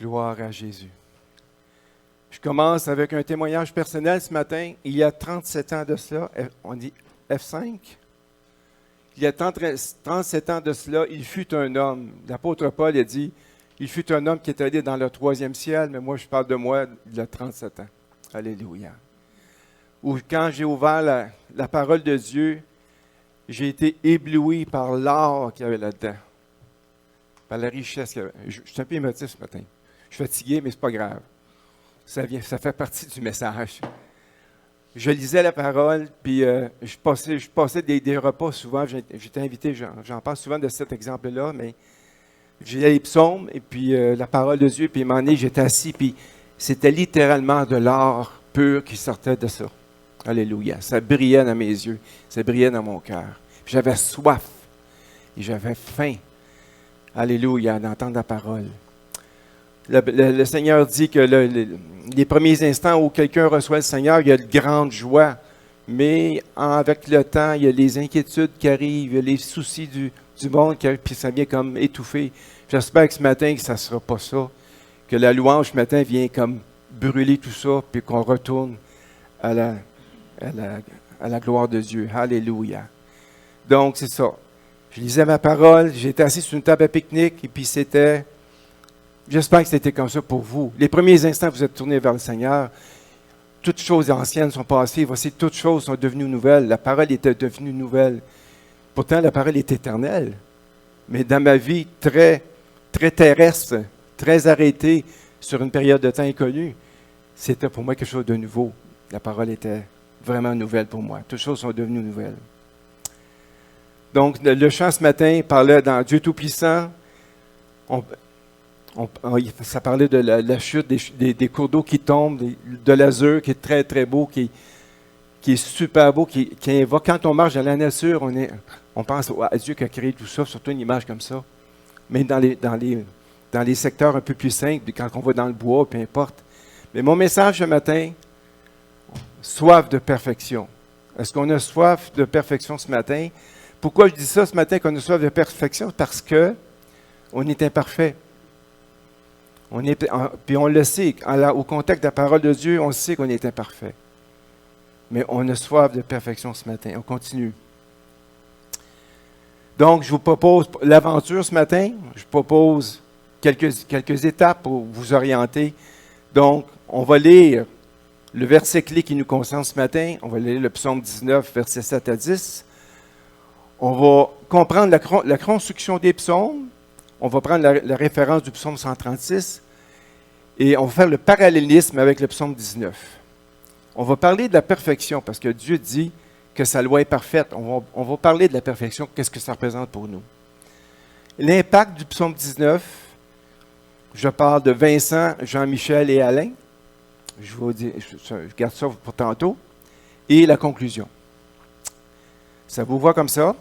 Gloire à Jésus. Je commence avec un témoignage personnel ce matin. Il y a 37 ans de cela, on dit F5. Il y a 37 ans de cela, il fut un homme. L'apôtre Paul a dit, il fut un homme qui est allé dans le troisième ciel, mais moi je parle de moi il y a 37 ans. Alléluia. Ou quand j'ai ouvert la parole de Dieu, j'ai été ébloui par l'or qu'il y avait là-dedans, par la richesse qu'il y avait. Je suis un peu émotif ce matin. Je suis fatigué, mais ce n'est pas grave. Ça fait partie du message. Je lisais la parole, puis je passais des repas souvent. J'étais invité, j'en parle souvent de cet exemple-là, mais j'ai les psaumes, et puis la parole de Dieu, puis à un moment donné, j'étais assis, puis c'était littéralement de l'or pur qui sortait de ça. Alléluia. Ça brillait dans mes yeux, ça brillait dans mon cœur. Puis j'avais soif, et j'avais faim. Alléluia, d'entendre la parole. Le Seigneur dit que les premiers instants où quelqu'un reçoit le Seigneur, il y a de grandes joies. Mais avec le temps, il y a les inquiétudes qui arrivent, il y a les soucis du monde qui arrivent, puis ça vient comme étouffer. J'espère que ce matin, que ça ne sera pas ça. Que la louange ce matin vient comme brûler tout ça, puis qu'on retourne à la gloire de Dieu. Alléluia. Donc, c'est ça. Je lisais ma parole, j'étais assis sur une table à pique-nique, et puis c'était... J'espère que c'était comme ça pour vous. Les premiers instants, vous êtes tournés vers le Seigneur. Toutes choses anciennes sont passées. Voici, toutes choses sont devenues nouvelles. La parole était devenue nouvelle. Pourtant, la parole est éternelle. Mais dans ma vie très, très terrestre, très arrêtée sur une période de temps inconnue, c'était pour moi quelque chose de nouveau. La parole était vraiment nouvelle pour moi. Toutes choses sont devenues nouvelles. Donc, le chant ce matin parlait dans Dieu Tout-Puissant. Ça parlait de la chute des cours d'eau qui tombent, de l'azur qui est très, très beau, qui est super beau, qui invoque. Quand on marche dans la nature, on pense à Dieu qui a créé tout ça, surtout une image comme ça. Mais dans les secteurs un peu plus simples, quand on va dans le bois, peu importe. Mais mon message ce matin, soif de perfection. Est-ce qu'on a soif de perfection ce matin? Pourquoi je dis ça ce matin, qu'on a soif de perfection? Parce que on est imparfait. Puis on le sait, au contexte de la parole de Dieu, on sait qu'on est imparfait. Mais on a soif de perfection ce matin. On continue. Donc, je vous propose l'aventure ce matin. Je propose quelques étapes pour vous orienter. Donc, on va lire le verset clé qui nous concerne ce matin. On va lire le psaume 19, versets 7 à 10. On va comprendre la construction des psaumes. On va prendre la référence du psaume 136 et on va faire le parallélisme avec le psaume 19. On va parler de la perfection parce que Dieu dit que sa loi est parfaite. On va parler de la perfection, qu'est-ce que ça représente pour nous. L'impact du psaume 19, je parle de Vincent, Jean-Michel et Alain. Je garde ça pour tantôt. Et la conclusion. Ça vous voit comme ça?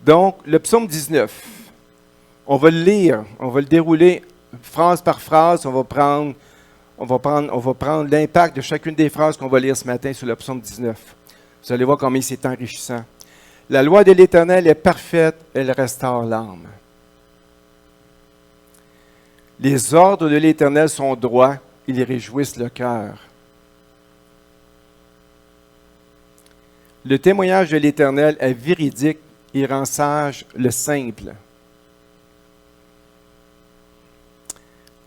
Donc, le psaume 19. On va le lire, on va le dérouler phrase par phrase. On va prendre l'impact de chacune des phrases qu'on va lire ce matin sur le psaume 19. Vous allez voir combien c'est enrichissant. La loi de l'Éternel est parfaite, elle restaure l'âme. Les ordres de l'Éternel sont droits, ils réjouissent le cœur. Le témoignage de l'Éternel est véridique, il rend sage le simple.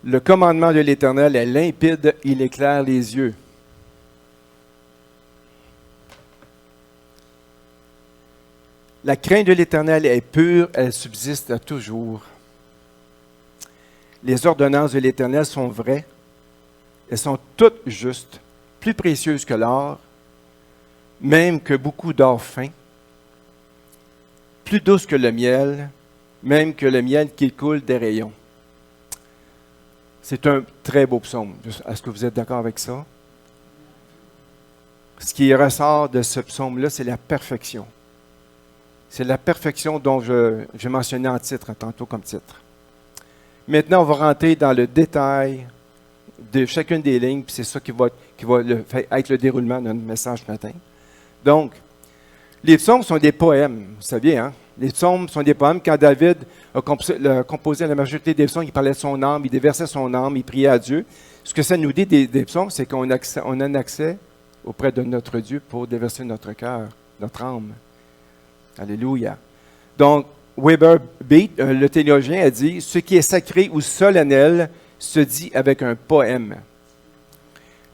Le commandement de l'Éternel est limpide, il éclaire les yeux. La crainte de l'Éternel est pure, elle subsiste à toujours. Les ordonnances de l'Éternel sont vraies, elles sont toutes justes, plus précieuses que l'or, même que beaucoup d'or fin, plus douces que le miel, même que le miel qui coule des rayons. C'est un très beau psaume. Est-ce que vous êtes d'accord avec ça? Ce qui ressort de ce psaume-là, c'est la perfection. C'est la perfection dont j'ai mentionné en titre, tantôt comme titre. Maintenant, on va rentrer dans le détail de chacune des lignes, puis c'est ça qui va être le déroulement de notre message ce matin. Donc, Les psaumes sont des poèmes, vous saviez, hein? Les psaumes sont des poèmes. Quand David a composé la majorité des psaumes, il parlait de son âme, il déversait son âme, il priait à Dieu. Ce que ça nous dit des psaumes, c'est qu'on a un accès auprès de notre Dieu pour déverser notre cœur, notre âme. Alléluia. Donc, Weber Beat, le théologien, a dit « Ce qui est sacré ou solennel se dit avec un poème. »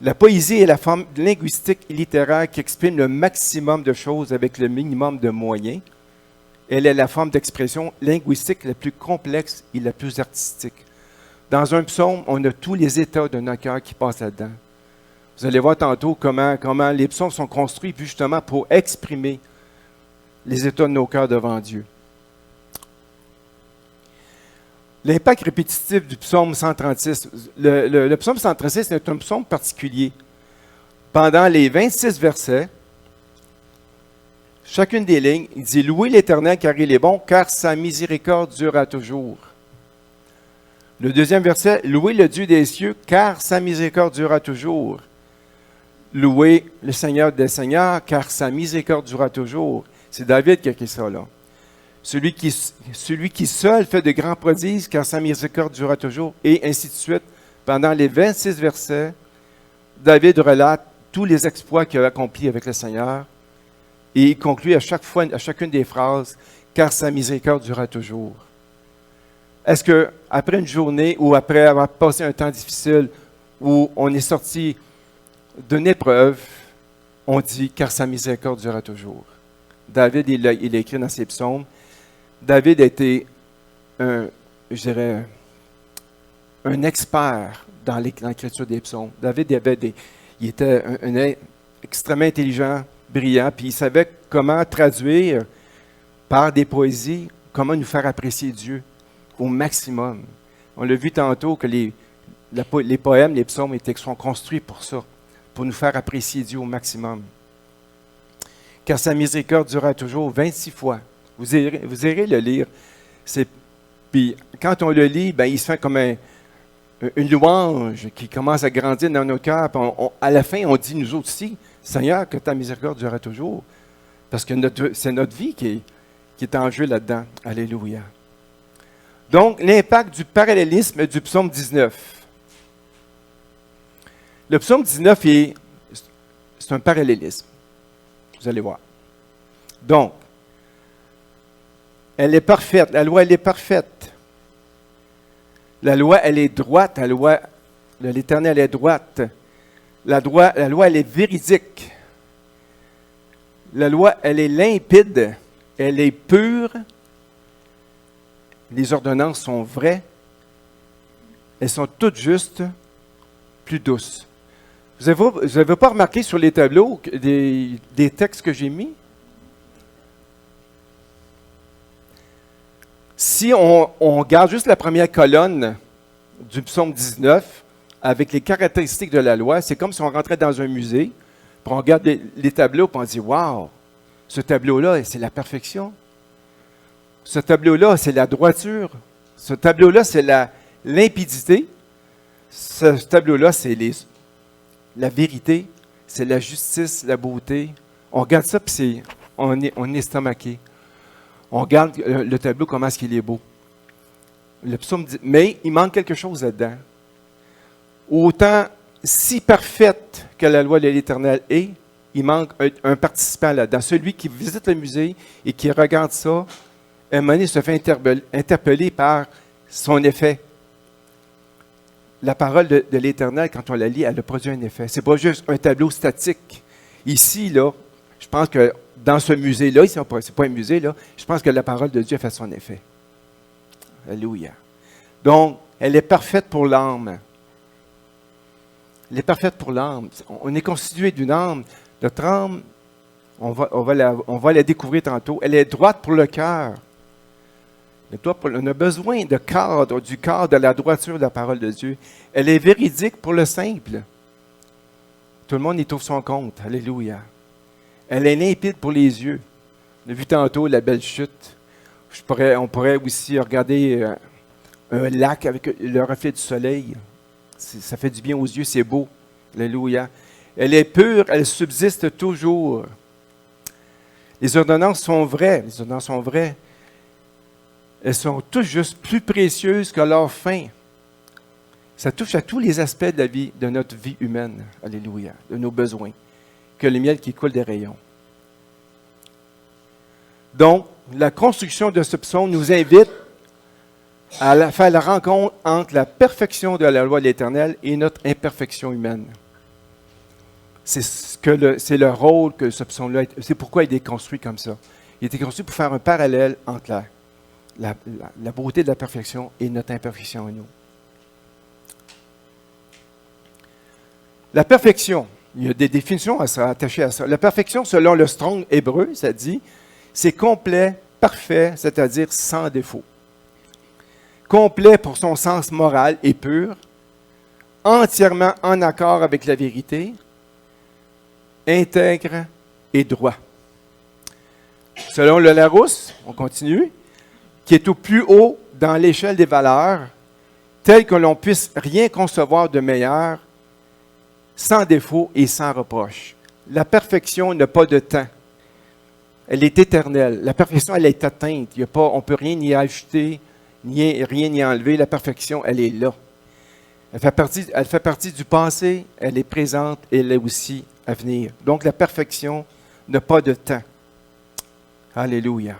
La poésie est la forme linguistique et littéraire qui exprime le maximum de choses avec le minimum de moyens. Elle est la forme d'expression linguistique la plus complexe et la plus artistique. Dans un psaume, on a tous les états de notre cœur qui passent là-dedans. Vous allez voir tantôt comment les psaumes sont construits justement pour exprimer les états de nos cœurs devant Dieu. L'impact répétitif du psaume 136. Le psaume 136 est un psaume particulier. Pendant les 26 versets, chacune des lignes, il dit « Louez l'Éternel car il est bon, car sa miséricorde durera toujours. » Le deuxième verset, « Louez le Dieu des cieux, car sa miséricorde durera toujours. » Louez le Seigneur des seigneurs, car sa miséricorde durera toujours. C'est David qui a écrit ça, là. Celui qui seul fait de grands prodiges, car sa miséricorde durera toujours, et ainsi de suite. Pendant les 26 versets, David relate tous les exploits qu'il a accomplis avec le Seigneur, et il conclut à chacune des phrases, car sa miséricorde durera toujours. Est-ce qu'après une journée ou après avoir passé un temps difficile où on est sorti d'une épreuve, on dit, car sa miséricorde durera toujours? David, il a écrit dans ses psaumes. David a été un expert dans l'écriture des psaumes. David, il était un extrêmement intelligent, brillant, puis il savait comment traduire par des poésies, comment nous faire apprécier Dieu au maximum. On l'a vu tantôt que les poèmes, les psaumes sont construits pour ça, pour nous faire apprécier Dieu au maximum. Car sa miséricorde durera toujours 26 fois. Vous irez le lire. Puis quand on le lit, il se fait comme une louange qui commence à grandir dans nos cœurs. À la fin, on dit nous autres aussi, Seigneur, que ta miséricorde durera toujours. Parce que c'est notre vie qui est en jeu là-dedans. Alléluia. Donc, l'impact du parallélisme du psaume 19. Le psaume 19, c'est un parallélisme. Vous allez voir. Donc, elle est parfaite. La loi, elle est parfaite. La loi, elle est droite. La loi de l'Éternel est droite. La loi, elle est véridique. La loi, elle est limpide. Elle est pure. Les ordonnances sont vraies. Elles sont toutes justes, plus douces. Vous n'avez pas remarqué sur les tableaux des textes que j'ai mis? Si on regarde juste la première colonne du psaume 19, avec les caractéristiques de la loi, c'est comme si on rentrait dans un musée, puis on regarde les tableaux, puis on dit « Wow, ce tableau-là, c'est la perfection. Ce tableau-là, c'est la droiture. Ce tableau-là, c'est la limpidité. Ce tableau-là, c'est la vérité, c'est la justice, la beauté. » On regarde ça, puis on est estomaqué. On regarde le tableau, comment est-ce qu'il est beau. Le psaume dit, mais il manque quelque chose là-dedans. Autant si parfaite que la loi de l'Éternel est, il manque un participant là-dedans. Celui qui visite le musée et qui regarde ça, à un moment donné, se fait interpeller par son effet. La parole de l'Éternel, quand on la lit, elle a produit un effet. Ce n'est pas juste un tableau statique. Ici, là, je pense que dans ce musée-là, ce n'est pas un musée, là, je pense que la parole de Dieu a fait son effet. Alléluia. Donc, elle est parfaite pour l'âme. Elle est parfaite pour l'âme. On est constitué d'une âme. Notre âme, on va la découvrir tantôt. Elle est droite pour le cœur. On a besoin du cadre de la droiture de la parole de Dieu. Elle est véridique pour le simple. Tout le monde y trouve son compte. Alléluia. Elle est limpide pour les yeux. On a vu tantôt la belle chute. On pourrait aussi regarder un lac avec le reflet du soleil. Ça fait du bien aux yeux, c'est beau. Alléluia. Elle est pure, elle subsiste toujours. Les ordonnances sont vraies. Les ordonnances sont vraies. Elles sont toutes juste plus précieuses que leur fin. Ça touche à tous les aspects de la vie, de notre vie humaine. Alléluia. De nos besoins. Que le miel qui coule des rayons. Donc, la construction de ce psaume nous invite à faire la rencontre entre la perfection de la loi de l'Éternel et notre imperfection humaine. C'est le rôle que ce psaume-là, c'est pourquoi il est construit comme ça. Il a été construit pour faire un parallèle entre la beauté de la perfection et notre imperfection à nous. La perfection, il y a des définitions attachées à ça. La perfection, selon le Strong hébreu, ça dit, c'est complet, parfait, c'est-à-dire sans défaut. Complet pour son sens moral et pur, entièrement en accord avec la vérité, intègre et droit. Selon le Larousse, on continue, qui est au plus haut dans l'échelle des valeurs, tel que l'on puisse rien concevoir de meilleur, sans défaut et sans reproche. La perfection n'a pas de temps. Elle est éternelle. La perfection, elle est atteinte. On ne peut rien y ajouter, rien y enlever. La perfection, elle est là. Elle fait partie du passé, elle est présente et elle est aussi à venir. Donc, la perfection n'a pas de temps. Alléluia.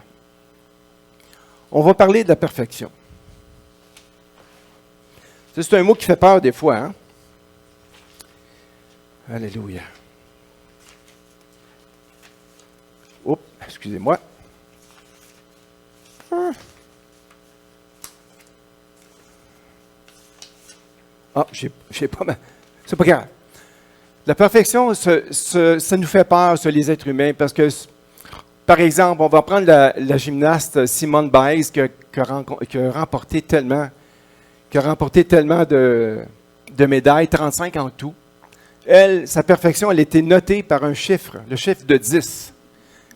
On va parler de la perfection. Ça, c'est un mot qui fait peur des fois, hein? Alléluia. Oups, excusez-moi. Ah, j'ai pas mal. C'est pas grave. La perfection, ça nous fait peur sur les êtres humains parce que, par exemple, on va prendre la gymnaste Simone Biles qui a remporté tellement de médailles, 35 en tout. Elle, sa perfection, elle a été notée par un chiffre, le chiffre de 10.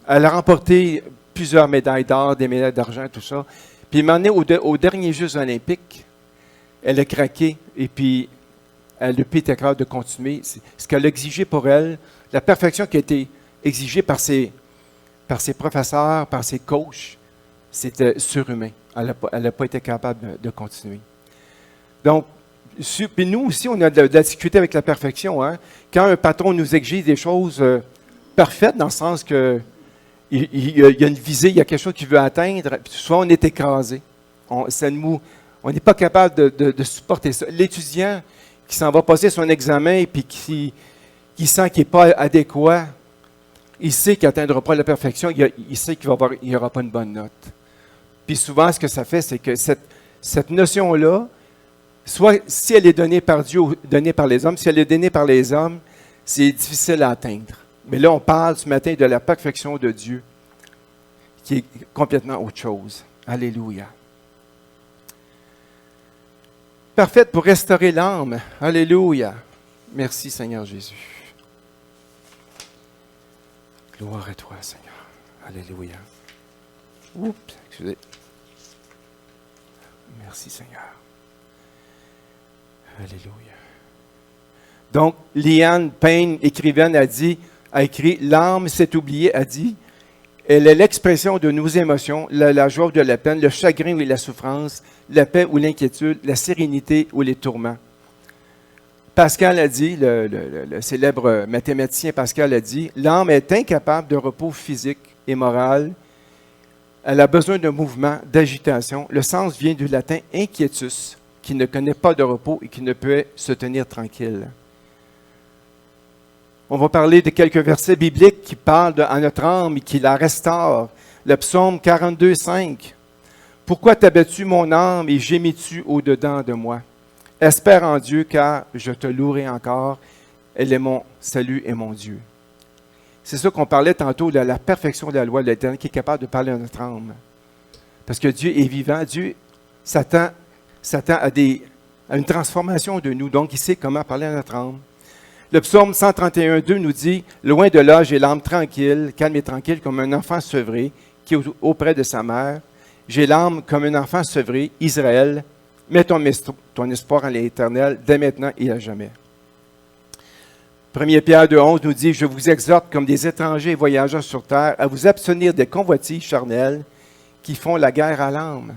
Elle a remporté plusieurs médailles d'or, des médailles d'argent, tout ça. Puis, aux derniers Jeux olympiques, elle a craqué et puis elle n'a pas été capable de continuer. Ce qu'elle a exigé pour elle, la perfection qui a été exigée par ses professeurs, par ses coachs, c'était surhumain. Elle n'a pas été capable de continuer. Donc, puis nous aussi, on a de la difficulté avec la perfection. Hein? Quand un patron nous exige des choses parfaites, dans le sens qu'il y a une visée, il y a quelque chose qu'il veut atteindre, puis soit on est écrasé. On n'est pas capable de supporter ça. L'étudiant qui s'en va passer son examen et qui sent qu'il n'est pas adéquat, il sait qu'il n'atteindra pas la perfection, il sait qu'il n'aura pas une bonne note. Puis souvent, ce que ça fait, c'est que cette notion-là, soit si elle est donnée par Dieu ou donnée par les hommes, si elle est donnée par les hommes, c'est difficile à atteindre. Mais là, on parle ce matin de la perfection de Dieu, qui est complètement autre chose. Alléluia. Parfaite pour restaurer l'âme. Alléluia. Merci, Seigneur Jésus. Gloire à toi, Seigneur. Alléluia. Oups, excusez. Merci, Seigneur. Alléluia. Donc, Liane Payne, écrivaine, a écrit « L'âme s'est oubliée », a dit « Elle est l'expression de nos émotions, la joie ou de la peine, le chagrin ou la souffrance, la paix ou l'inquiétude, la sérénité ou les tourments. » Pascal a dit, le célèbre mathématicien Pascal a dit « L'âme est incapable de repos physique et moral. Elle a besoin de mouvement, d'agitation. Le sens vient du latin « inquietus », qui ne connaît pas de repos et qui ne peut se tenir tranquille. On va parler de quelques versets bibliques qui parlent à notre âme et qui la restaurent. Le psaume 42, 5. « Pourquoi t'abattu mon âme et gémis-tu au-dedans de moi? Espère en Dieu, car je te louerai encore. Elle est mon salut et mon Dieu. » C'est ça qu'on parlait tantôt de la perfection de la loi de l'Éternel qui est capable de parler à notre âme. Parce que Dieu est vivant. Dieu s'attend à une transformation de nous. Donc, il sait comment parler à notre âme. Le psaume 131, 2 nous dit « Loin de là, j'ai l'âme tranquille, calme et tranquille, comme un enfant sevré qui est auprès de sa mère. J'ai l'âme comme un enfant sevré, Israël. Mets ton espoir en l'Éternel, dès maintenant et à jamais. » 1 Pierre 2,11 nous dit « Je vous exhorte comme des étrangers et voyageurs sur terre à vous abstenir des convoitises charnelles qui font la guerre à l'âme. »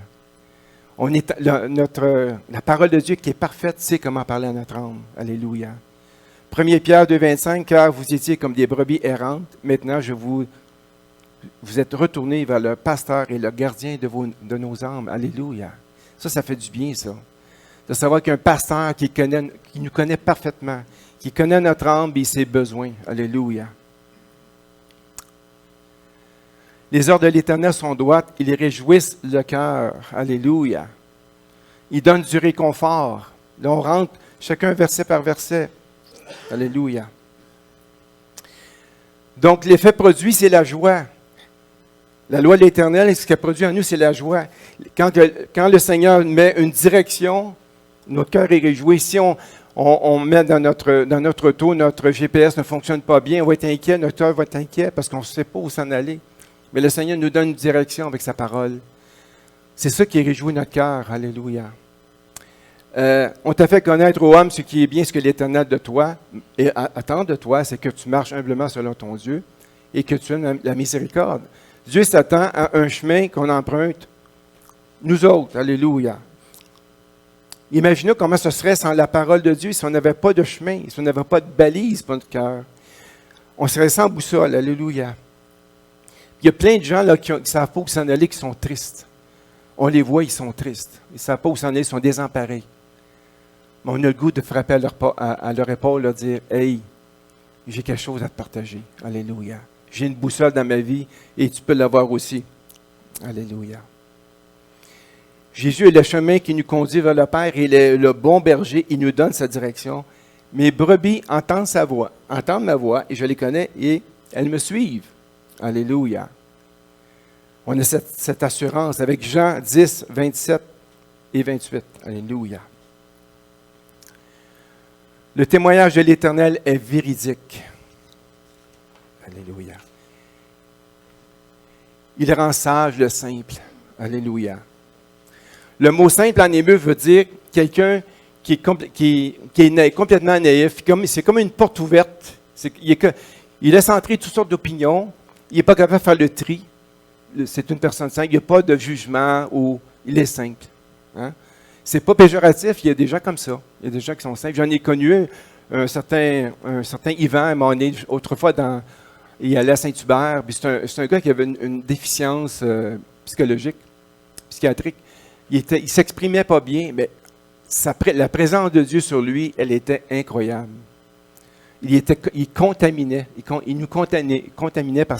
La parole de Dieu qui est parfaite sait comment parler à notre âme. Alléluia. 1 Pierre 2,25 « Car vous étiez comme des brebis errantes, maintenant vous êtes retournés vers le pasteur et le gardien de nos âmes. » Alléluia. Ça fait du bien, ça. De savoir qu'un pasteur qui nous connaît parfaitement, qui connaît notre âme et ses besoins. Alléluia. Les ordres de l'Éternel sont droites, ils réjouissent le cœur. Alléluia. Ils donnent du réconfort. Là, on rentre chacun verset par verset. Alléluia. Donc, l'effet produit, c'est la joie. La loi de l'Éternel, ce qu'elle produit en nous, c'est la joie. Quand le Seigneur met une direction, notre cœur est réjoui. Si on met dans notre auto, notre GPS ne fonctionne pas bien, on va être inquiet, notre cœur va être inquiet parce qu'on ne sait pas où s'en aller. Mais le Seigneur nous donne une direction avec sa parole. C'est ça qui réjouit notre cœur. Alléluia. On t'a fait connaître, ô homme, ce qui est bien, ce que l'Éternel de toi, et attend de toi, c'est que tu marches humblement selon ton Dieu et que tu aimes la miséricorde. Dieu s'attend à un chemin qu'on emprunte, nous autres. Alléluia. Imaginez comment ce serait sans la parole de Dieu, si on n'avait pas de chemin, si on n'avait pas de balise pour notre cœur. On serait sans boussole. Alléluia. Il y a plein de gens là, qui ne savent pas où s'en aller, qui sont tristes. On les voit, ils sont tristes. Ils ne savent pas où s'en aller, ils sont désemparés. Mais on a le goût de frapper à leur épaule, leur dire « Hey, j'ai quelque chose à te partager. Alléluia. J'ai une boussole dans ma vie et tu peux l'avoir aussi. » Alléluia. Jésus est le chemin qui nous conduit vers le Père. Il est le bon berger. Il nous donne sa direction. Mes brebis entendent sa voix, entendent ma voix, et je les connais, et elles me suivent. Alléluia. On a cette assurance avec Jean 10, 27 et 28. Alléluia. Le témoignage de l'Éternel est véridique. Alléluia. Il rend sage le simple. Alléluia. Le mot simple en hébreu veut dire quelqu'un qui est complètement naïf. C'est comme une porte ouverte. Il laisse entrer toutes sortes d'opinions. Il n'est pas capable de faire le tri. C'est une personne simple. Il n'y a pas de jugement ou il est simple. Hein? Ce n'est pas péjoratif. Il y a des gens comme ça. Il y a des gens qui sont simples. J'en ai connu un certain Yvan, à un moment donné, autrefois, il allait à Saint-Hubert. C'est un gars qui avait une déficience psychiatrique. Il ne s'exprimait pas bien, mais la présence de Dieu sur lui, elle était incroyable. Il contaminait, il nous contaminait par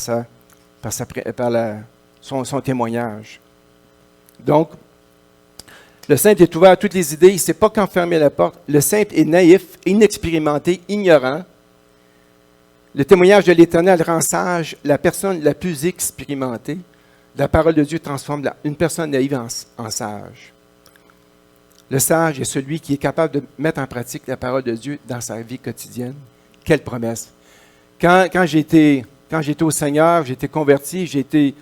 son témoignage. Donc, le simple est ouvert à toutes les idées, il ne sait pas quand fermer la porte. Le simple est naïf, inexpérimenté, ignorant. Le témoignage de l'Éternel rend sage la personne la plus expérimentée. La parole de Dieu transforme une personne naïve en sage. Le sage est celui qui est capable de mettre en pratique la parole de Dieu dans sa vie quotidienne. Quelle promesse! Quand j'étais au Seigneur, j'ai été converti, j'ai été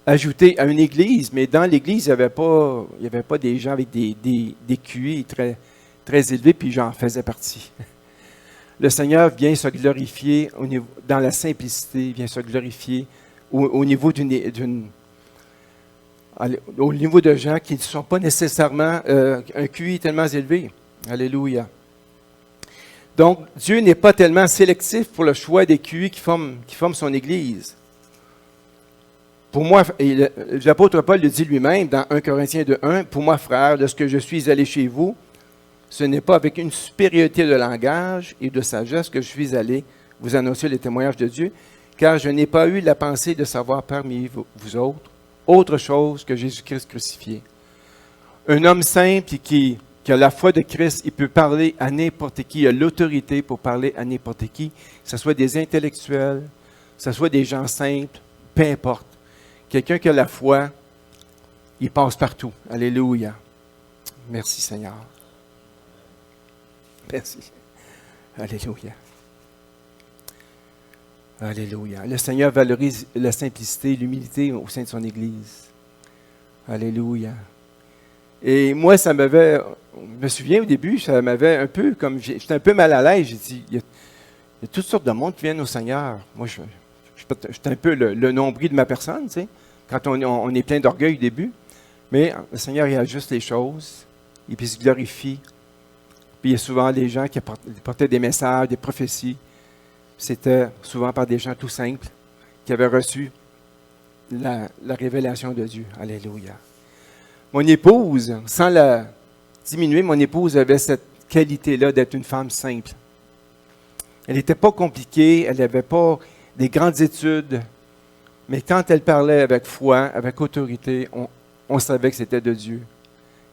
ajouté à une église, mais dans l'église, il n'y avait pas des gens avec des QI très, très élevés, puis j'en faisais partie. Le Seigneur vient se glorifier dans la simplicité, il vient se glorifier au niveau au niveau de gens qui ne sont pas nécessairement un QI tellement élevé. Alléluia. Donc, Dieu n'est pas tellement sélectif pour le choix des QI qui forment son Église. Pour moi, et l'apôtre Paul le dit lui-même dans 1 Corinthiens 2:1, « Pour moi, frère, lorsque je suis allé chez vous, ce n'est pas avec une supériorité de langage et de sagesse que je suis allé vous annoncer les témoignages de Dieu, car je n'ai pas eu la pensée de savoir parmi vous autres autre chose que Jésus-Christ crucifié. » Un homme simple qui a la foi de Christ, il peut parler à n'importe qui, il a l'autorité pour parler à n'importe qui, que ce soit des intellectuels, que ce soit des gens simples, peu importe. Quelqu'un qui a la foi, il passe partout. Alléluia. Merci Seigneur. Merci. Alléluia. Alléluia. Le Seigneur valorise la simplicité, l'humilité au sein de son Église. Alléluia. Et moi, je me souviens au début, ça m'avait un peu, j'étais un peu mal à l'aise. J'ai dit, Il y a toutes sortes de monde qui viennent au Seigneur. Moi, je suis un peu le nombril de ma personne, tu sais, quand on est plein d'orgueil au début. Mais le Seigneur, il ajuste les choses, et puis il se glorifie. Puis il y a souvent des gens qui portaient des messages, des prophéties. C'était souvent par des gens tout simples qui avaient reçu la révélation de Dieu. Alléluia. Mon épouse, sans la diminuer, mon épouse avait cette qualité-là d'être une femme simple. Elle n'était pas compliquée, elle n'avait pas des grandes études, mais quand elle parlait avec foi, avec autorité, on savait que c'était de Dieu.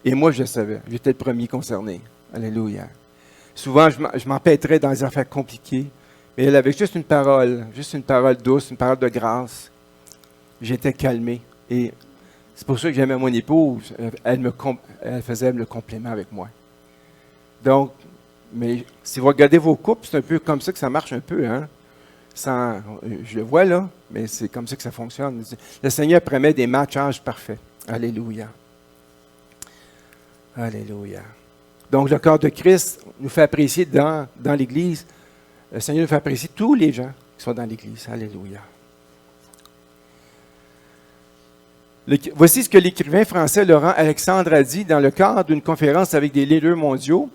Et moi, je le savais. J'étais le premier concerné. Alléluia. Souvent, je m'empêtrais dans des affaires compliquées, mais elle avait juste une parole douce, une parole de grâce. J'étais calmé. Et c'est pour ça que j'aimais mon épouse. Elle faisait le complément avec moi. Donc, mais si vous regardez vos couples, c'est un peu comme ça que ça marche un peu, hein? Je le vois là, mais c'est comme ça que ça fonctionne. Le Seigneur permet des matchages parfaits. Alléluia. Alléluia. Donc, le corps de Christ nous fait apprécier dans l'Église. Le Seigneur nous fait apprécier tous les gens qui sont dans l'Église. Alléluia. Voici ce que l'écrivain français Laurent Alexandre a dit dans le cadre d'une conférence avec des leaders mondiaux.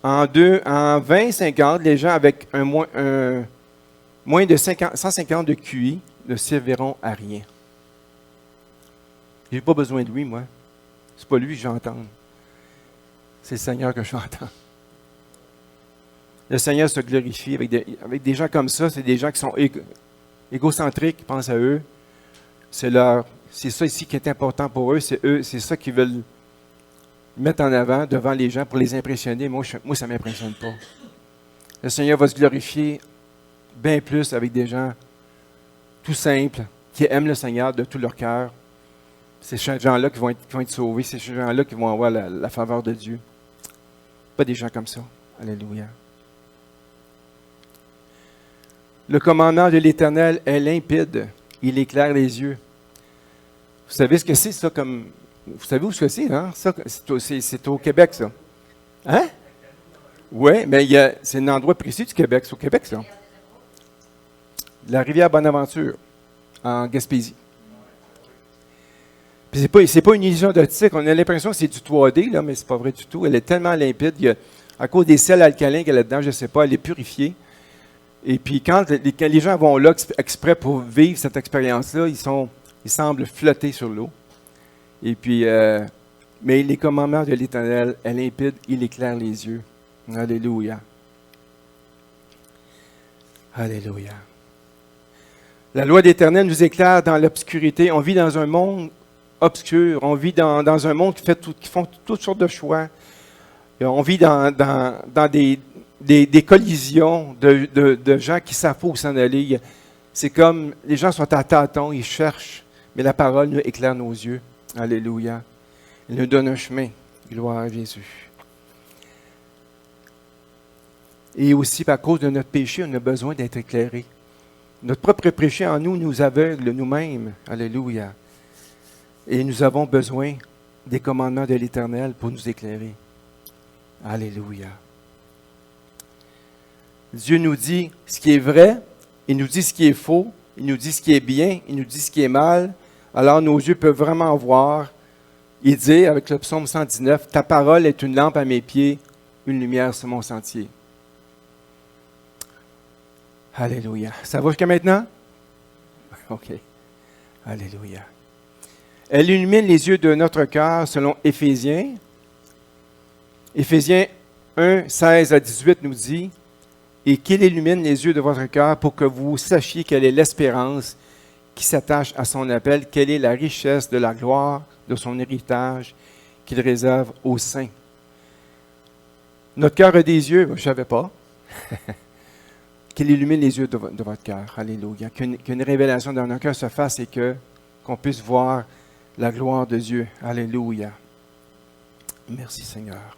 En 2050, les gens avec moins de 150 de QI ne serviront à rien. Je n'ai pas besoin de lui, moi. C'est pas lui que j'entends. C'est le Seigneur que j'entends. Le Seigneur se glorifie avec des gens comme ça. C'est des gens qui sont égocentriques, qui pensent à eux. C'est ça ici qui est important pour eux. C'est ça qu'ils veulent mettre en avant devant les gens pour les impressionner. Moi ça ne m'impressionne pas. Le Seigneur va se glorifier bien plus avec des gens tout simples, qui aiment le Seigneur de tout leur cœur. C'est ces gens-là qui vont être sauvés. C'est ces gens-là qui vont avoir la faveur de Dieu. Pas des gens comme ça. Alléluia. Le commandement de l'Éternel est limpide. Il éclaire les yeux. Vous savez ce que c'est, ça, comme... Vous savez où c'est, hein? Ça, c'est au Québec, ça. Hein? Oui, mais c'est un endroit précis du Québec. C'est au Québec, ça. La rivière Bonaventure, en Gaspésie. Puis c'est pas une illusion d'optique. On a l'impression que c'est du 3D, là, mais c'est pas vrai du tout. Elle est tellement limpide. À cause des sels alcalins qu'il y a là-dedans, je ne sais pas, elle est purifiée. Et puis quand les gens vont là exprès pour vivre cette expérience-là, ils semblent flotter sur l'eau. Et puis, mais les commandements de l'Éternel est limpide, il éclaire les yeux. Alléluia. Alléluia. La loi de l'Éternel nous éclaire dans l'obscurité. On vit dans un monde obscur. On vit dans un monde qui font toutes sortes de choix. Et on vit dans des collisions de gens qui savent pas où s'en aller. C'est comme les gens sont à tâtons, ils cherchent, mais la parole nous éclaire nos yeux. Alléluia. Il nous donne un chemin. Gloire à Jésus. Et aussi, à cause de notre péché, on a besoin d'être éclairé. Notre propre péché en nous aveugle nous-mêmes. Alléluia. Et nous avons besoin des commandements de l'Éternel pour nous éclairer. Alléluia. Dieu nous dit ce qui est vrai, il nous dit ce qui est faux, il nous dit ce qui est bien, il nous dit ce qui est mal. Alors nos yeux peuvent vraiment voir et dire, avec le psaume 119, « Ta parole est une lampe à mes pieds, une lumière sur mon sentier. » Alléluia. Ça va jusqu'à maintenant? OK. Alléluia. Elle illumine les yeux de notre cœur selon Éphésiens. Éphésiens 1, 16 à 18 nous dit, « Et qu'il illumine les yeux de votre cœur pour que vous sachiez quelle est l'espérance qui s'attache à son appel, quelle est la richesse de la gloire de son héritage qu'il réserve aux saints. » Notre cœur a des yeux, je ne savais pas. Qu'il illumine les yeux de votre cœur. Alléluia. Qu'une révélation dans notre cœur se fasse et qu'on puisse voir la gloire de Dieu. Alléluia. Merci Seigneur.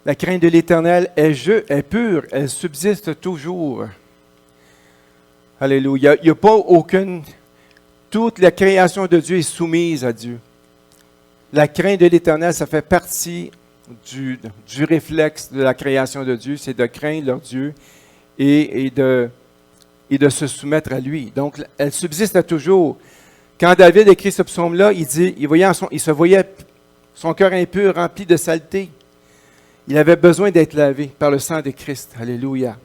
La crainte de l'Éternel est pure, elle subsiste toujours. Alléluia. Il n'y a pas aucune... Toute la création de Dieu est soumise à Dieu. La crainte de l'Éternel, ça fait partie du réflexe de la création de Dieu, c'est de craindre leur Dieu et de se soumettre à lui. Donc, elle subsiste à toujours. Quand David écrit ce psaume-là, il se voyait son cœur impur, rempli de saleté. Il avait besoin d'être lavé par le sang de Christ. Alléluia.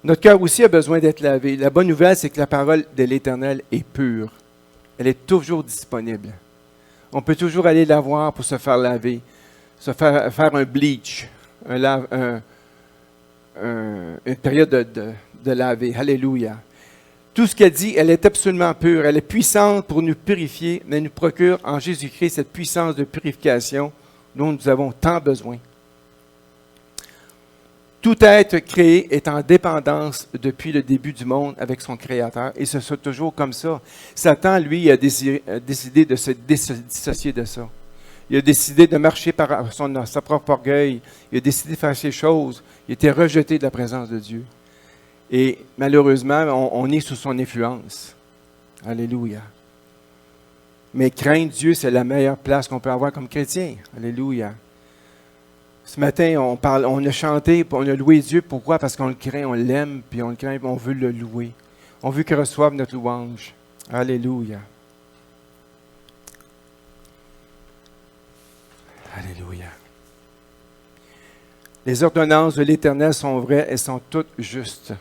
Notre cœur aussi a besoin d'être lavé. La bonne nouvelle, c'est que la parole de l'Éternel est pure. Elle est toujours disponible. On peut toujours aller la voir pour se faire laver, faire un bleach, une période de laver. Alléluia. Tout ce qu'elle dit, elle est absolument pure. Elle est puissante pour nous purifier, mais elle nous procure en Jésus-Christ cette puissance de purification dont nous avons tant besoin. Tout être créé est en dépendance depuis le début du monde avec son Créateur, et ce sera toujours comme ça. Satan, lui, a décidé de se dissocier de ça. Il a décidé de marcher par sa propre orgueil. Il a décidé de faire ses choses. Il a été rejeté de la présence de Dieu. Et malheureusement, on est sous son influence. Alléluia. Mais craindre Dieu, c'est la meilleure place qu'on peut avoir comme chrétien. Alléluia. Ce matin, on a chanté, on a loué Dieu. Pourquoi? Parce qu'on le craint, on l'aime, puis on le craint, on veut le louer. On veut qu'il reçoive notre louange. Alléluia. Alléluia. Les ordonnances de l'Éternel sont vraies, elles sont toutes justes.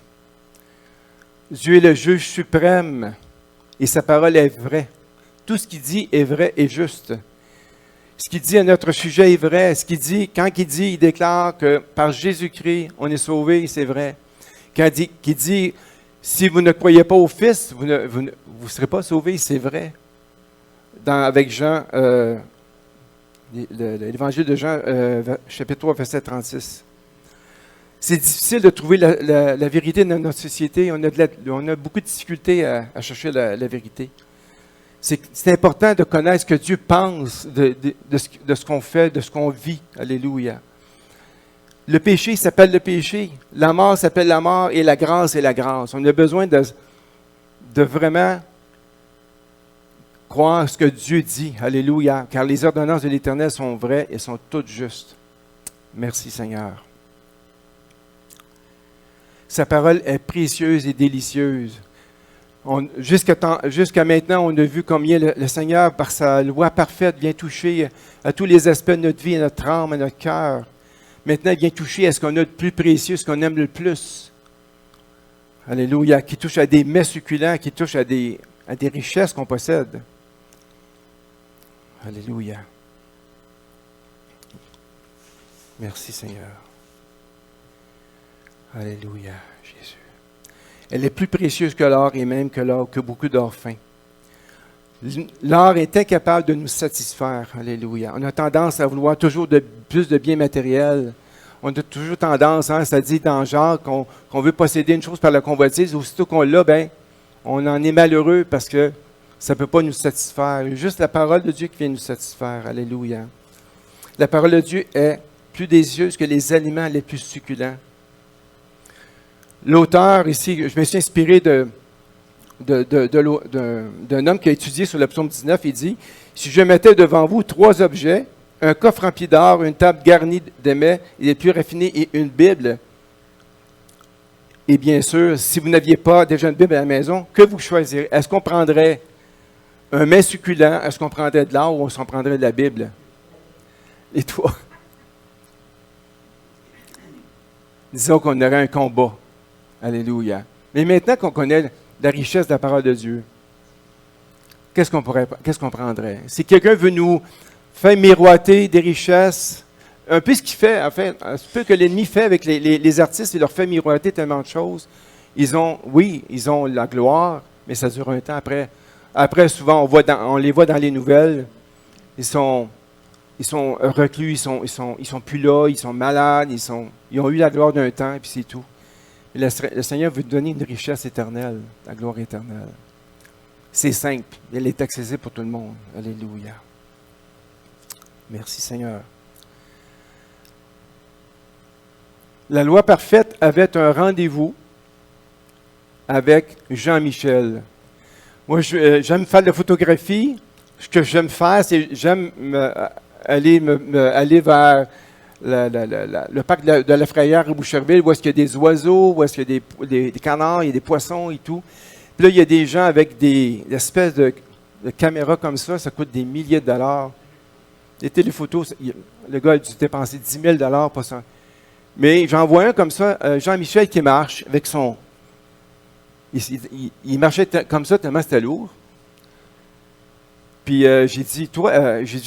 Dieu est le juge suprême et sa parole est vraie. Tout ce qu'il dit est vrai et juste. Ce qu'il dit à notre sujet est vrai. Quand il déclare que par Jésus-Christ, on est sauvé, c'est vrai. Quand il dit, si vous ne croyez pas au Fils, vous ne serez pas sauvés, c'est vrai. Avec Jean, l'Évangile de Jean, chapitre 3, verset 36. C'est difficile de trouver la vérité dans notre société. On a beaucoup de difficultés à chercher la vérité. C'est important de connaître ce que Dieu pense de ce qu'on fait, de ce qu'on vit. Alléluia. Le péché s'appelle le péché. La mort s'appelle la mort et la grâce est la grâce. On a besoin de vraiment croire ce que Dieu dit. Alléluia. Car les ordonnances de l'Éternel sont vraies et sont toutes justes. Merci Seigneur. Sa parole est précieuse et délicieuse. Jusqu'à maintenant, on a vu combien le Seigneur, par sa loi parfaite, vient toucher à tous les aspects de notre vie, à notre âme, à notre cœur. Maintenant, il vient toucher à ce qu'on a de plus précieux, ce qu'on aime le plus. Alléluia. Qui touche à des mets succulents, qui touche à des richesses qu'on possède. Alléluia. Merci Seigneur. Alléluia, Jésus. Elle est plus précieuse que l'or et même que beaucoup d'or fin. L'or est incapable de nous satisfaire. Alléluia. On a tendance à vouloir toujours plus de biens matériels. On a toujours tendance, ça dit dans Jacques, qu'on veut posséder une chose par la convoitise. Aussitôt qu'on l'a, on en est malheureux parce que ça ne peut pas nous satisfaire. Il y a juste la parole de Dieu qui vient nous satisfaire. Alléluia. La parole de Dieu est plus délicieuse que les aliments les plus succulents. L'auteur ici, je me suis inspiré d'un homme qui a étudié sur le psaume 19. Il dit, « Si je mettais devant vous 3 objets, un coffre rempli d'or, une table garnie de mets et des plus raffinés et une Bible, et bien sûr, si vous n'aviez pas déjà une Bible à la maison, que vous choisirez? Est-ce qu'on prendrait un mets succulent? Est-ce qu'on prendrait de l'or ou est-ce qu'on prendrait de la Bible? Les 3. Disons qu'on aurait un combat. Alléluia. Mais maintenant qu'on connaît la richesse de la parole de Dieu, qu'est-ce qu'on prendrait? Si quelqu'un veut nous faire miroiter des richesses, un peu ce qu'il fait, en fait, un peu que l'ennemi fait avec les artistes, il leur fait miroiter tellement de choses. Ils ont la gloire, mais ça dure un temps après. Après, souvent, on les voit dans les nouvelles. Ils sont reclus, ils sont plus là, ils sont malades, ils ont eu la gloire d'un temps, et puis c'est tout. Le Seigneur veut donner une richesse éternelle, la gloire éternelle. C'est simple, elle est accessible pour tout le monde. Alléluia. Merci Seigneur. La loi parfaite avait un rendez-vous avec Jean-Michel. Moi, j'aime faire de la photographie. Ce que j'aime faire, c'est j'aime aller vers le parc de la Frayère à Boucherville, où est-ce qu'il y a des oiseaux, où est-ce qu'il y a des canards, il y a des poissons et tout. Puis là, il y a des gens avec des espèces de caméras comme ça coûte des milliers de dollars. Les téléphotos, le gars a dû dépenser 10 000 dollars pour ça. Mais j'en vois un comme ça, Jean-Michel qui marche avec son... Il marchait comme ça tellement c'était lourd. Puis j'ai dit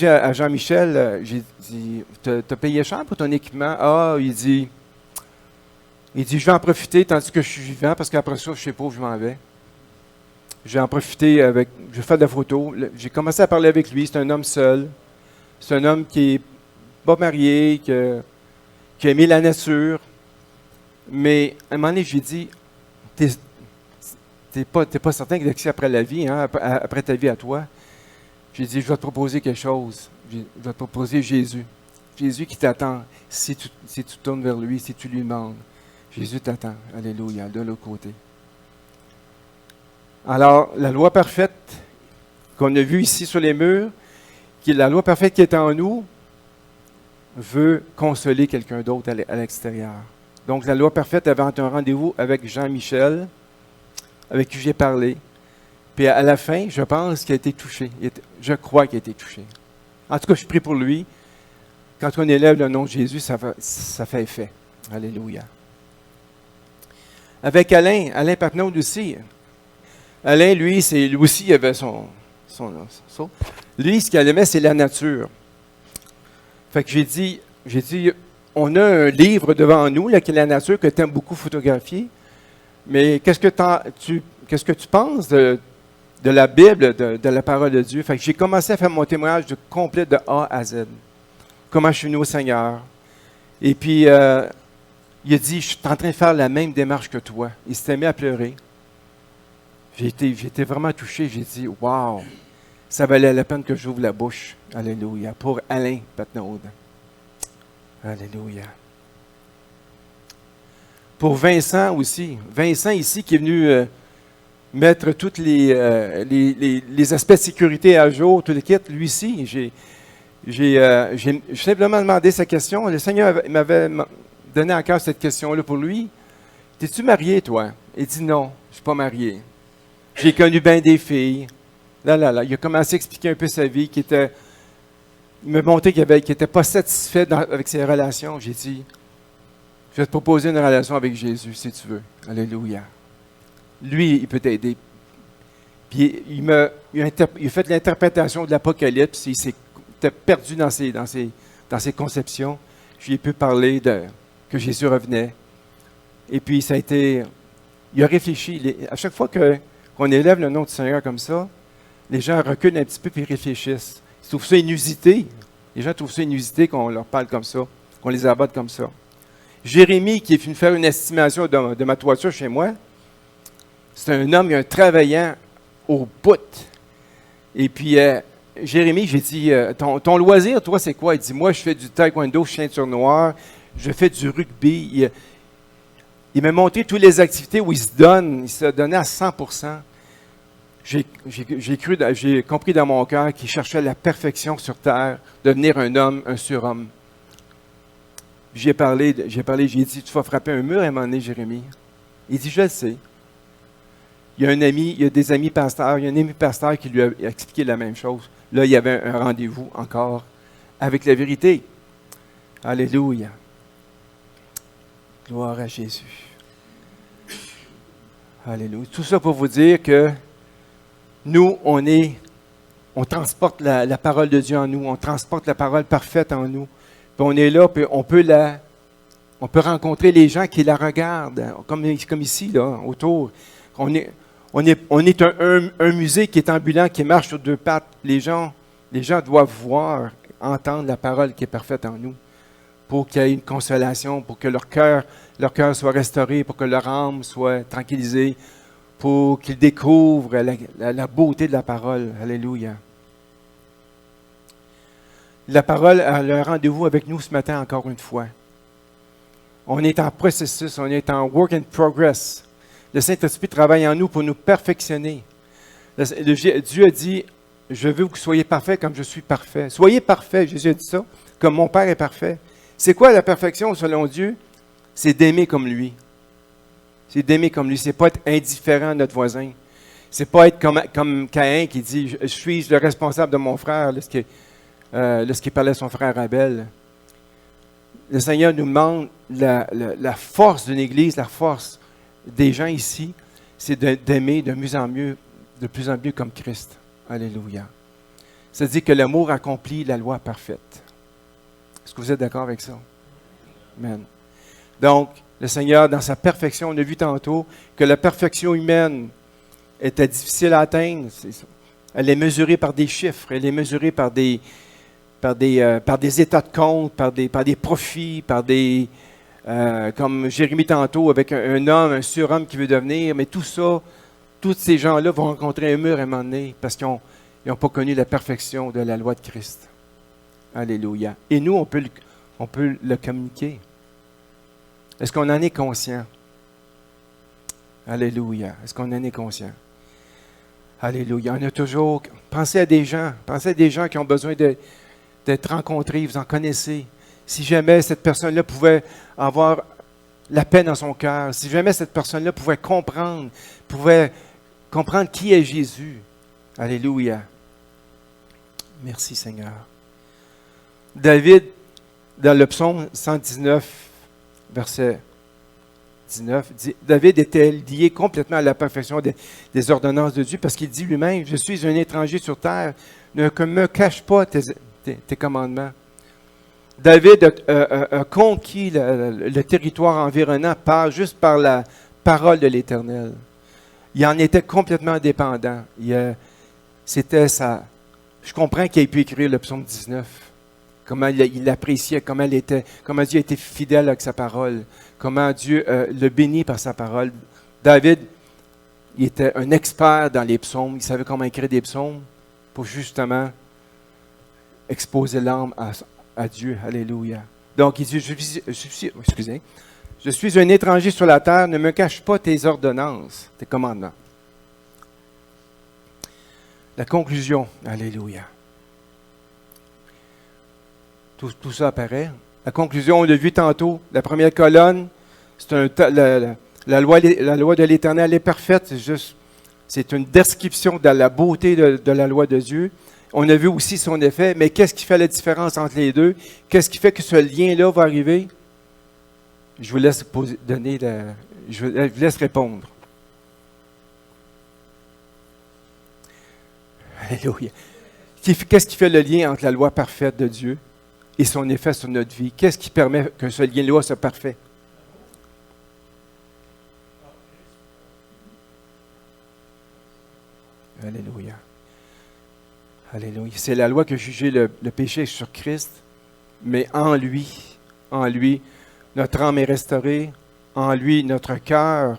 à Jean-Michel, j'ai dit, t'as payé cher pour ton équipement? Ah, il dit, je vais en profiter tandis que je suis vivant, parce qu'après ça, je sais pas où je m'en vais. Je vais en profiter je vais faire de la photo. J'ai commencé à parler avec lui, c'est un homme seul. C'est un homme qui n'est pas marié, qui a aimé la nature. Mais à un moment donné, j'ai dit, t'es pas certain que c'est après la vie, hein, après ta vie à toi. J'ai dit, je vais te proposer quelque chose. Je vais te proposer Jésus. Jésus qui t'attend si tu tournes vers lui, si tu lui demandes. Jésus t'attend. Alléluia, de l'autre côté. Alors, la loi parfaite qu'on a vue ici sur les murs, qui est la loi parfaite qui est en nous, veut consoler quelqu'un d'autre à l'extérieur. Donc, la loi parfaite avait un rendez-vous avec Jean-Michel, avec qui j'ai parlé. Puis à la fin, je pense qu'il a été touché. Je crois qu'il a été touché. En tout cas, je prie pour lui. Quand on élève le nom de Jésus, ça fait effet. Alléluia. Avec Alain Patnaud aussi. Alain, lui aussi, il avait son. Lui, ce qu'il aimait, c'est la nature. Fait que j'ai dit, on a un livre devant nous, là, qui est la nature, que tu aimes beaucoup photographier. Mais qu'est-ce que tu penses de la Bible, de la parole de Dieu? Fait que j'ai commencé à faire mon témoignage complet de A à Z. Comment je suis venu au Seigneur. Et puis, il a dit, je suis en train de faire la même démarche que toi. Il s'était mis à pleurer. J'ai été vraiment touché. J'ai dit, wow, ça valait la peine que j'ouvre la bouche. Alléluia. Pour Alain Patnaud. Alléluia. Pour Vincent aussi. Vincent ici qui est venu mettre tous les aspects de sécurité à jour, tout le kit. Lui ici, j'ai simplement demandé sa question. Le Seigneur m'avait donné encore cette question-là pour lui. T'es-tu marié, toi? Il dit non, je ne suis pas marié. J'ai connu bien des filles. Il a commencé à expliquer un peu sa vie, il m'a montré qu'il n'était pas satisfait avec ses relations. J'ai dit, je vais te proposer une relation avec Jésus, si tu veux. Alléluia. Lui, il peut t'aider. Puis il a fait l'interprétation de l'Apocalypse. Il s'était perdu dans ses conceptions. Je lui ai pu parler que Jésus revenait. Et puis, ça a été... Il a réfléchi. À chaque fois qu'on élève le nom du Seigneur comme ça, les gens reculent un petit peu et réfléchissent. Ils trouvent ça inusité. Les gens trouvent ça inusité qu'on leur parle comme ça, qu'on les abatte comme ça. Jérémie, qui est venu faire une estimation de ma toiture chez moi, c'est un homme, un travaillant au bout. Et puis, Jérémie, j'ai dit, ton loisir, toi, c'est quoi? Il dit, moi, je fais du taekwondo, ceinture noire, je fais du rugby. Il m'a montré toutes les activités où il se donnait à 100%. J'ai compris dans mon cœur qu'il cherchait la perfection sur terre, devenir un homme, un surhomme. J'ai dit, tu vas frapper un mur à un moment donné, Jérémie. Il dit, je le sais. Il y a des amis pasteurs, il y a un ami pasteur qui lui a expliqué la même chose. Là, il y avait un rendez-vous encore avec la vérité. Alléluia. Gloire à Jésus. Alléluia. Tout ça pour vous dire que nous, on transporte la parole de Dieu en nous, on transporte la parole parfaite en nous. Puis on est là, puis on peut rencontrer les gens qui la regardent, comme ici, là, autour. On est un musée qui est ambulant, qui marche sur deux pattes. Les gens doivent voir, entendre la parole qui est parfaite en nous, pour qu'il y ait une consolation, pour que leur cœur soit restauré, pour que leur âme soit tranquillisée, pour qu'ils découvrent la beauté de la parole. Alléluia. La parole a un rendez-vous avec nous ce matin encore une fois. On est en processus, on est en work in progress. Le Saint-Esprit travaille en nous pour nous perfectionner. Dieu a dit, je veux que vous soyez parfaits comme je suis parfait. Soyez parfaits, Jésus a dit ça, comme mon Père est parfait. C'est quoi la perfection selon Dieu? C'est d'aimer comme lui. C'est d'aimer comme lui. C'est pas être indifférent à notre voisin. C'est pas être comme Caïn qui dit « Je suis le responsable de mon frère » lorsqu'il parlait à son frère Abel. Le Seigneur nous demande la force d'une Église, la force des gens ici, c'est d'aimer de plus en mieux comme Christ. Alléluia. C'est-à-dire que l'amour accomplit la loi parfaite. Est-ce que vous êtes d'accord avec ça? Amen. Donc, le Seigneur, dans sa perfection, on a vu tantôt que la perfection humaine était difficile à atteindre. Elle est mesurée par des chiffres, elle est mesurée par des états de compte, par des profits, comme Jérémie tantôt, avec un homme, un surhomme qui veut devenir. Mais tout ça, tous ces gens-là vont rencontrer un mur à un moment donné parce qu'ils n'ont pas connu la perfection de la loi de Christ. Alléluia. Et nous, on peut le communiquer. Est-ce qu'on en est conscient? Alléluia. Est-ce qu'on en est conscient? Alléluia. On a toujours... Pensez à des gens qui ont besoin d'être rencontrés, vous en connaissez. Si jamais cette personne-là pouvait avoir la paix dans son cœur, si jamais cette personne-là pouvait comprendre qui est Jésus. Alléluia. Merci Seigneur. David, dans le psaume 119, verset 19, dit, David était lié complètement à la perfection des ordonnances de Dieu parce qu'il dit lui-même, « Je suis un étranger sur terre, ne me cache pas tes commandements. » David a conquis le territoire environnant juste par la parole de l'Éternel. Il en était complètement dépendant. Je comprends qu'il ait pu écrire le psaume 19. Comment il appréciait, comment Dieu était fidèle avec sa parole, comment Dieu le bénit par sa parole. David, il était un expert dans les psaumes, il savait comment écrire des psaumes pour justement exposer l'âme à Dieu. Alléluia. Donc, il dit, je suis un étranger sur la terre, ne me cache pas tes ordonnances, tes commandements. La conclusion, alléluia. Tout ça apparaît. La conclusion, on l'a vu tantôt, la première colonne, la loi de l'Éternel est parfaite, c'est une description de la beauté de la loi de Dieu. On a vu aussi son effet, mais qu'est-ce qui fait la différence entre les deux? Qu'est-ce qui fait que ce lien-là va arriver? Je vous laisse je vous laisse répondre. Alléluia. Qu'est-ce qui fait le lien entre la loi parfaite de Dieu et son effet sur notre vie? Qu'est-ce qui permet que ce lien-là soit parfait? Alléluia. Alléluia. C'est la loi qui a jugé le péché sur Christ, mais en lui, notre âme est restaurée. En lui, notre cœur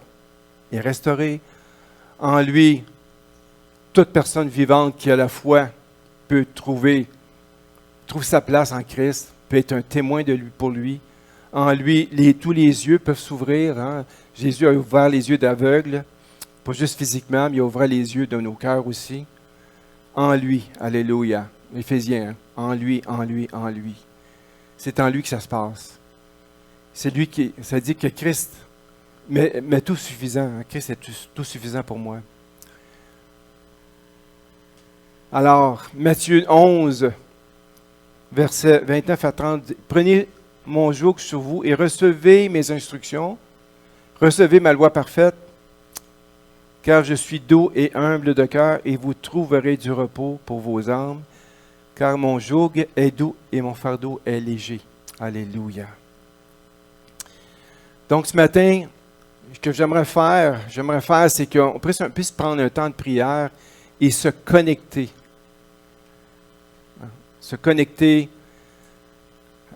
est restauré. En lui, toute personne vivante qui a la foi trouve sa place en Christ, peut être un témoin de lui pour lui. En lui, tous les yeux peuvent s'ouvrir. Hein? Jésus a ouvert les yeux d'aveugles, pas juste physiquement, mais il a ouvert les yeux de nos cœurs aussi. En lui, alléluia. Éphésiens, hein? En lui. C'est en lui que ça se passe. C'est lui ça dit que Christ, mais tout suffisant. Hein? Christ est tout suffisant pour moi. Alors, Matthieu 11, versets 29 à 30, « Prenez mon joug sur vous et recevez mes instructions, recevez ma loi parfaite, car je suis doux et humble de cœur, et vous trouverez du repos pour vos âmes, car mon joug est doux et mon fardeau est léger. » Alléluia. Donc ce matin, ce que j'aimerais faire, c'est qu'on puisse prendre un temps de prière et se connecter. Se connecter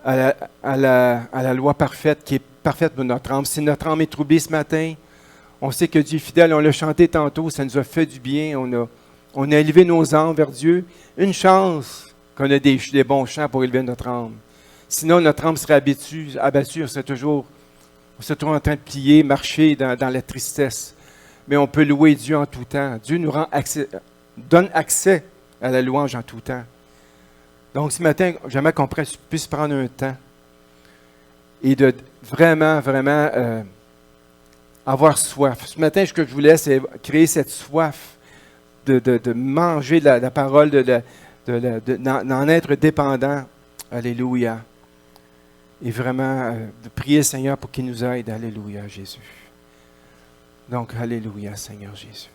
à la loi parfaite qui est parfaite pour notre âme. Si notre âme est troublée ce matin, on sait que Dieu est fidèle, on l'a chanté tantôt, ça nous a fait du bien, on a élevé nos âmes vers Dieu. Une chance qu'on a des bons chants pour élever notre âme. Sinon, notre âme serait abattue, on serait toujours en train de plier, marcher dans la tristesse. Mais on peut louer Dieu en tout temps. Dieu nous donne accès à la louange en tout temps. Donc, ce matin, j'aimerais qu'on puisse prendre un temps et de vraiment, vraiment avoir soif. Ce matin, ce que je voulais, c'est créer cette soif de manger la parole, d'en être dépendant. Alléluia. Et vraiment, de prier le Seigneur pour qu'il nous aide. Alléluia, Jésus. Donc, alléluia, Seigneur Jésus.